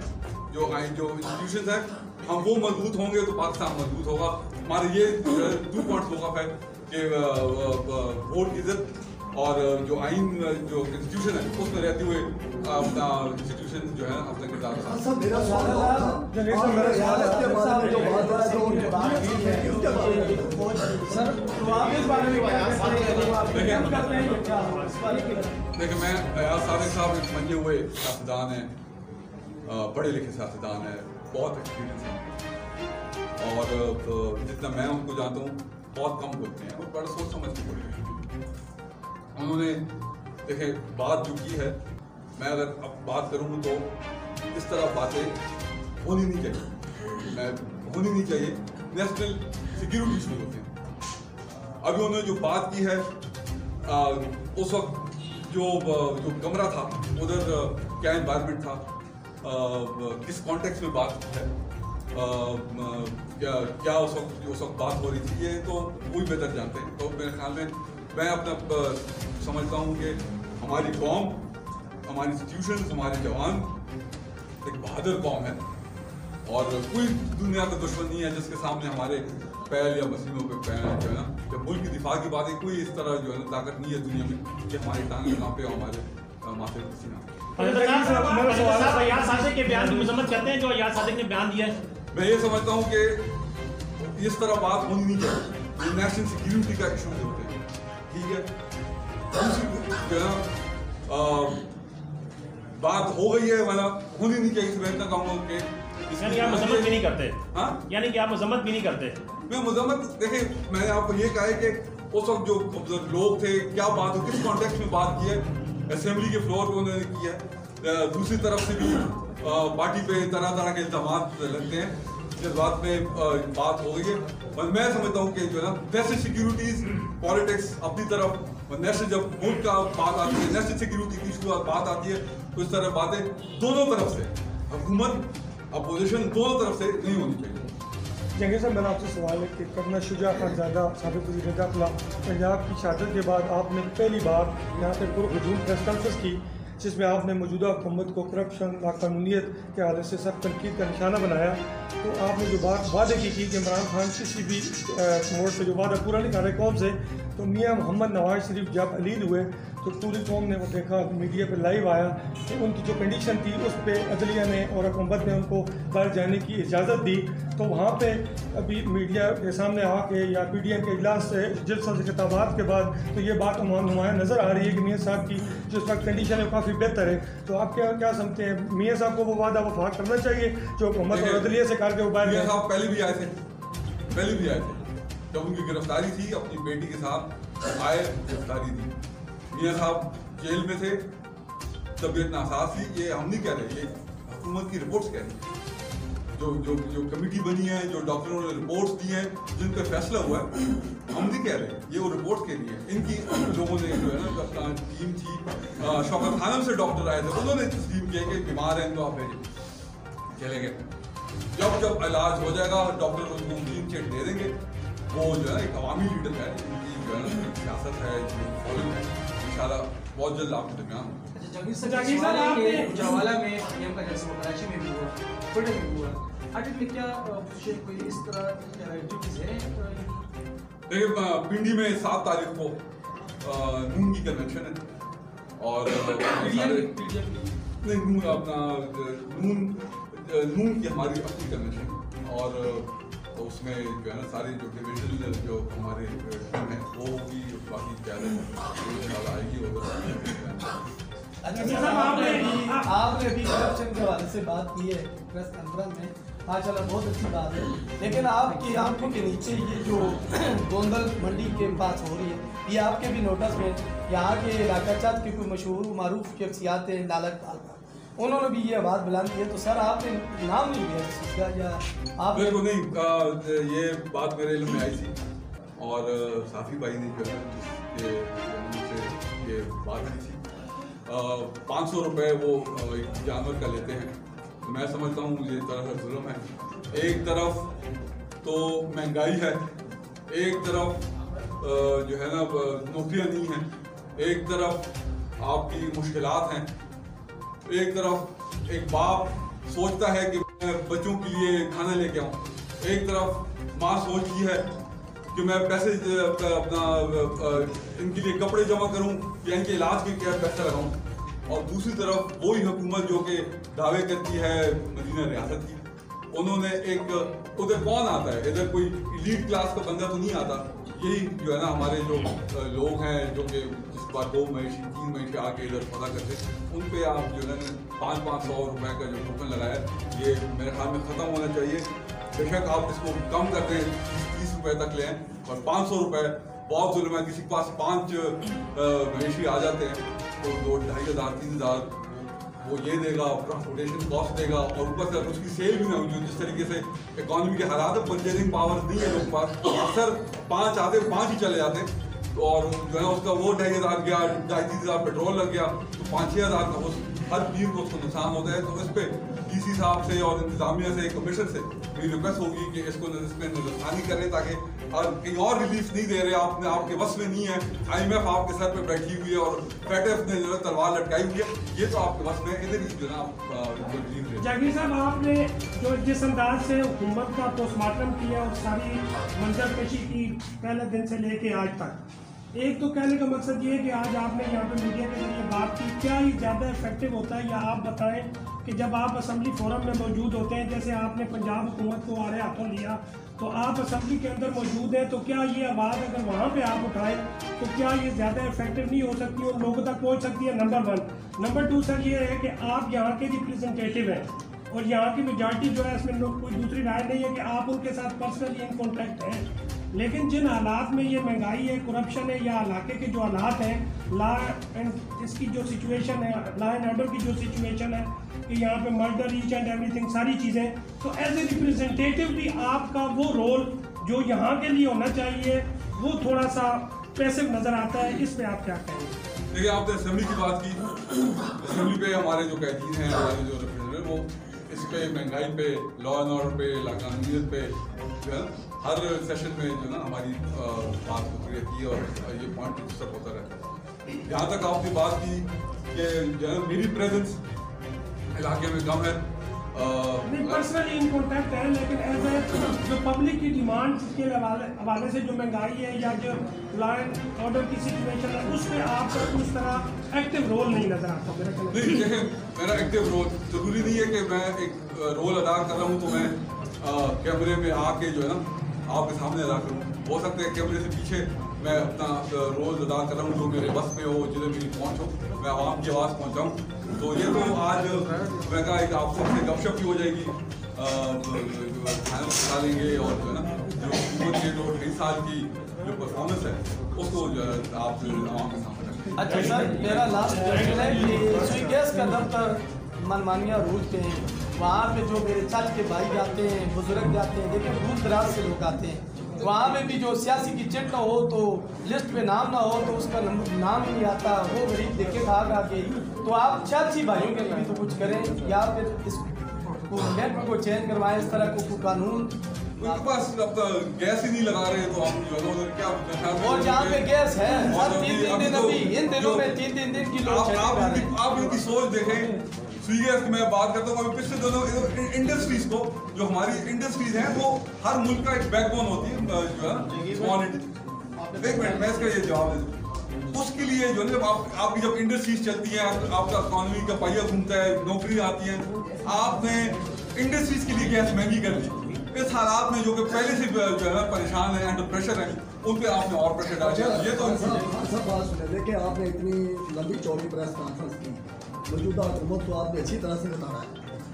जो इंस्टीट्यूशंस है, हम वो मजबूत होंगे तो पाकिस्तान मजबूत होगा। हमारे ये 2 पॉइंट्स मौका है कि वोट की इज्जत और जो आइन जो इंस्टीट्यूशन है उसमें रहते हुए अपना इंस्टीट्यूशन जो है अपना किरदार अदा सर मेरा सवाल देखिए, मैं अयाज सादिक साहब एक मने हुए सियासतदान हैं, पढ़े लिखे सियासतदान हैं, बहुत एक्सपीरियंस है और जितना मैं उनको जानता हूँ बहुत कम बोलते हैं और बड़ा सोच समझ के बोले। उन्होंने देखे बात जो की है, मैं अगर अब बात करूँ तो इस तरह बातें होनी नहीं चाहिए। नेशनल सिक्योरिटी इशू होते हैं। अभी उन्होंने जो बात की है, उस वक्त जो कमरा था उधर क्या एनवायरनमेंट था, किस कॉन्टेक्स्ट में बात की है, क्या उस वक्त बात हो रही थी, ये तो वही बेहतर जानते हैं। तो मेरे ख्याल में मैं अपना समझता हूँ कि हमारी कौम, हमारी इंस्टीट्यूशंस, हमारे जवान एक बहादुर कौम है और कोई दुनिया का दुश्मन नहीं है जिसके सामने हमारे पैर या मशीनों पे पैर जो है ना, जब मुल्क की दिफा की बात है, कोई इस तरह जो है ना ताकत नहीं है दुनिया में कि हमारी टांगें कांपे और हमारे माथे पर पसीना। याद सादिक के बयान की मजम्मत करते हैं जो याद सादिक ने बयान दिया है। मैं ये समझता हूँ कि इस तरह बात होनी नहीं चाहिए, ये नेशनल सिक्योरिटी का इशू होते हैं, ठीक है। दूसरी जो है ना बात हो गई है, मतलब होनी नहीं चाहिए, मैं इतना कहूँगा कि यानी आप मजम्मत भी नहीं करते। हाँ, यानी कि आप मजम्मत भी नहीं करते। मैं मजम्मत, देखिए मैंने आपको ये कहा है कि उस वक्त जो लोग थे, क्या बात हो, किस कॉन्टेक्स्ट में बात की है, असेंबली के फ्लोर पे उन्होंने की है। दूसरी तरफ से भी पार्टी पे तरह तरह के इल्जाम लगते हैं, जिस बात पे बात हो गई है। और मैं समझता हूँ कि जो है ना नेशनल सिक्योरिटीज पॉलिटिक्स अपनी तरफ, नेशनल जब मुल्क का बात आती है, नेशनल सिक्योरिटी की इशू बात आती है, तो इस तरह बातें दोनों तरफ से, हुकूमत अपोजिशन दोनों तरफ से नहीं होनी चाहिए। जंगे साहब, मेरा आपसे सवाल है कि कर्नल शुजा खानज़ादा साबिक़ वज़ीर दाखिला पंजाब की शहादत के बाद आपने पहली बार यहाँ पे पुरहजूम प्रेस कॉन्फ्रेंस की, जिसमें आपने मौजूदा हुकूमत को करप्शन, नाकानूनीत के हालत से सख्त तनकीद का निशाना बनाया। तो आपने जो बात वादे की कि इमरान खान किसी भी मोड़ से जो वादा पूरा नहीं कर रहे कौम से, तो मियाँ मोहम्मद नवाज शरीफ जब अलीद हुए तो पूरी कौम ने वो देखा, मीडिया पे लाइव आया कि उनकी जो कंडीशन थी उस पर अदलिया ने और हुकूमत ने उनको बाहर जाने की इजाज़त दी। तो वहाँ पे अभी मीडिया के सामने आके या PDM के इजलास से जलसा से खिताबात के बाद तो ये बात नुमाया नज़र आ रही है कि मियाँ साहब की जो इस वक्त कंडीशन है काफ़ी बेहतर है। तो आप क्या समझते हैं, मियाँ साहब को वो वादा वफा करना चाहिए जो हुकूमत और अदलिया से करके वो बाहर गए? साहब पहले भी आए थे, जब उनकी गिरफ्तारी थी, अपनी बेटी के साथ आए, गिरफ्तारी थी, मियाँ साहब जेल में थे, तबीयत नासाज थी। ये हम नहीं कह रहे, ये हुकूमत की रिपोर्ट्स कह रही है। जो कमेटी बनी है, जो डॉक्टरों ने रिपोर्ट्स दी हैं, जिन पर फैसला हुआ है, हम नहीं कह रहे, ये वो रिपोर्ट्स कह रही है। इनकी लोगों ने जो है ना अपना टीम थी, शौकत खानम से डॉक्टर आए थे, उन्होंने तस्लीम किया कि बीमार हैं, इनको आप भेजें, चले गए। जब इलाज हो जाएगा, डॉक्टर उनको क्लीन चिट दे देंगे। वो जो है एक अवामी लीडर है, इनकी जो है ना सियासत है, फॉलोइंग है, इंशाल्लाह बहुत जल्द आपके दरमियान। जवाला में पीएम का जलसा कराची में भी हुआ, कोयटा में भी हुआ, आगे में क्या कोई इस तरह एक्टिविटीज है? देखिए पिंडी में 7 तारीख को नून की कन्वेंशन है और नून की हमारी अपनी कन्वेंशन, और उसमें जो है ना सारे जो डिविजनल जो हमारे टीम है वो भी बाकी ज़्यादा आएगी। आपने अभी करप्शन के हवाले से बात की है प्रेस कॉन्फ्रेंस में, माशाल्लाह बहुत अच्छी बात है, लेकिन आपकी आंखों के नीचे ये जो गोंदल मंडी के पास हो रही है, ये आपके भी नोटिस में यहाँ के इलाका चाँद के कोई मशहूर मारूफ शख्सियात हैं लालक, उन्होंने भी ये आवाज़ बुलंद की है। तो सर आपने नाम नहीं लिया इसका, या आप मेरे को नहीं, ये बात मेरे इल्म में आई थी और साफी भाई ने जो है ये बात की थी। 500 रुपये वो एक जानवर का लेते हैं, तो मैं समझता हूँ ये तरह का जुल्म है। एक तरफ तो महंगाई है, एक तरफ जो है ना नौकरियाँ नहीं हैं, एक तरफ आपकी मुश्किलात हैं, एक तरफ एक बाप सोचता है कि मैं बच्चों के लिए खाना लेके आऊँ, एक तरफ माँ सोचती है कि मैं पैसे अपना इनके लिए कपड़े जमा करूँ या इनके इलाज के क्या पैसा लगाऊँ, और दूसरी तरफ वही हुकूमत जो कि दावे करती है मदीना रियासत की, उन्होंने एक उधर कौन आता है, इधर कोई एलीट क्लास का बंदा तो नहीं आता, यही जो है ना हमारे जो लोग हैं जो कि जिस बार 2 महीने 3 महीने आके इधर पता करते, उन पे आप जो है ना 500-500 रुपये का जो टोकन लगाया, ये मेरे ख्याल में ख़त्म होना चाहिए। बेशक आप इसको कम करते हैं, 30 रुपये तक लें, और 500 रुपये बहुत जुल्म है। किसी के पास 5 मवेशी आ जाते हैं तो 2,500-3,000 वो ये देगा, ट्रांसपोर्टेशन कॉस्ट देगा, और ऊपर से उसकी सेल भी ना हो। जिस तरीके से इकॉनमी के हालात है, परचेजिंग पावर नहीं है लोगों के पास, अक्सर 5 आते 5 ही चले जाते हैं, तो और जो है उसका वो 2,500 गया, 2,500 पेट्रोल लग गया, तो 5-6 हज़ार का उस हर पीर को उसको नुकसान होता है। तो इस पर डीसी साहब से और इंतजामिया से, कमिश्नर से मेरी रिक्वेस्ट होगी कि इसको नजरसानी करें, ताकि कहीं और रिलीफ नहीं दे रहे, आपने आपके बस में नहीं है, IMF आपके सर पे बैठी हुई है और FATF ने जो है तलवार लटकाई हुई है, ये तो आपके बस में इधर ही जो है आप रिलीफ दे। जागीर साहब, आपने जो जिस अंदाज से हुकूमत का पोस्टमार्टम किया और सारी मंजरकशी की पहले दिन से लेके आज तक, एक तो कहने का मकसद ये है कि आज आपने यहाँ पे मीडिया के जरिए बात की, क्या ये ज़्यादा इफेक्टिव होता है, या आप बताएं कि जब आप असम्बली फोरम में मौजूद होते हैं, जैसे आपने पंजाब हुकूमत को आड़े हाथों लिया, तो आप असम्बली के अंदर मौजूद हैं, तो क्या ये आवाज़ अगर वहाँ पे आप उठाएं तो क्या ये ज़्यादा इफेक्टिव नहीं हो सकती और लोगों तक पहुँच सकती है? नंबर 1। नंबर 2 सर ये है कि आप यहाँ के रिप्रेजेंटेटिव हैं और यहाँ की मेजॉरिटी जो है, इसमें कोई दूसरी राय नहीं है कि आप उनके साथ पर्सनली इन कॉन्टैक्ट हैं, लेकिन जिन हालात में ये महंगाई है, करप्शन है, या इलाके के जो हालात हैं, लॉ एंड इसकी जो सिचुएशन है, लॉ एंड ऑर्डर की जो सिचुएशन है कि यहाँ पे मर्डर, ईच एंड एवरीथिंग, सारी चीज़ें, तो एज ए रिप्रेजेंटेटिव भी आपका वो रोल जो यहाँ के लिए होना चाहिए वो थोड़ा सा पैसिव नज़र आता है, इस पर आप क्या कहेंगे? देखिए, आपने असेंबली की बात की, असेंबली पे हमारे जो कैदीन हैं, हमारे जो रिप्रेजेंटेटिव, वो इस पे महंगाई पे, लॉ एंड ऑर्डर पे, कानूनियत पे जो है हर सेशन में जो ना हमारी बात होती रहती है और ये पॉइंट डिस्कस होता रहता है। यहाँ तक आपने बात की कि जो है मेरी प्रेजेंस इलाके में कम है, पर्सनली इन कॉन्टैक्ट है, लेकिन एज ए जो पब्लिक की डिमांड के हवाले से जो महंगाई है या जो लॉ एंड ऑर्डर की सिचुएशन है, उस पर आपका उस तरह एक्टिव रोल नहीं नजर आता मेरा कहना। नहीं, देखें, मेरा एक्टिव रोल जरूरी नहीं है कि मैं एक रोल अदा कर रहा हूँ तो मैं कैमरे में आके जो है ना आपके सामने अदा करूँ। हो सकता है कैमरे से पीछे मैं अपना रोल अदा कर रहा हूँ, जो मेरे बस में हो, जिधर मेरी पहुँच हो, मैं आवाम की आवाज़ पहुँचाऊँ। तो ये तो आज मैं कहा एक आपसे गपशप भी हो जाएगी, खाना खा लेंगे और जो है ना जो 2 साल की जो परफॉर्मेंस है उसको जो है आप आवाम के सामने। अच्छा सर, मेरा लास्ट क्वेश्चन है कि सुई गैस का दफ्तर मनमानिया रूट पे है, वहाँ पे जो मेरे चाच के भाई जाते हैं, बुजुर्ग जाते हैं, देखिए दूर दराज से लोग आते हैं, वहाँ में भी जो सियासी की चिट ना हो तो लिस्ट में नाम ना हो तो उसका नाम ही नहीं आता, वो गरीब देखे भाग आके। तो आप सियासी भाइयों के लिए भी तो कुछ करें, या फिर इस नेट को चेंज करवाएं, इस तरह को कानून। उनके पास अब तो गैस ही नहीं लगा रहे, तो हम जो है क्या। और जहाँ पे गैस है सर, 3 दिन अभी इन दिनों में 3 दिन की लोग आप इनकी सोच देखें। सीरियस मैं बात करता हूँ, पिछले दोनों इंडस्ट्रीज को, जो हमारी इंडस्ट्रीज हैं वो हर मुल्क का एक बैकबोन होती है, जो है ना स्मॉल इंडस्ट्री। एक मिनट मैं इसका ये जवाब दे दूँ। उसके लिए जो है जब आपकी जब इंडस्ट्रीज चलती हैं, आपका इकॉनमी का पहिया घूमता है, नौकरी आती है, आपने इंडस्ट्रीज के लिए गैस महंगी कर दी। इस हालात में जो कि पहले से जो है ना परेशान है, अंडर प्रेशर है, उन पे आपने और प्रेशर डाल दिया। ये तो सब बात सुने। देखिए, आपने इतनी लंबी चौड़ी प्रेस कॉन्फ्रेंस की, मौजूदा हुकूमत को आपने अच्छी तरह से बताना है,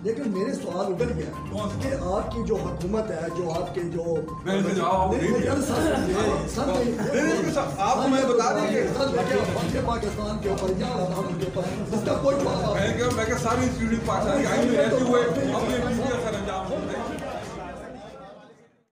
लेकिन मेरे सवाल उधर गया कि आपकी जो हुकूमत है, जो आपके जो आपको मैं बता देंगे पाकिस्तान के ऊपर या इसका कोई मैं सारी इंस्टीट्यूट पाकिस्तान रहते हुए अपने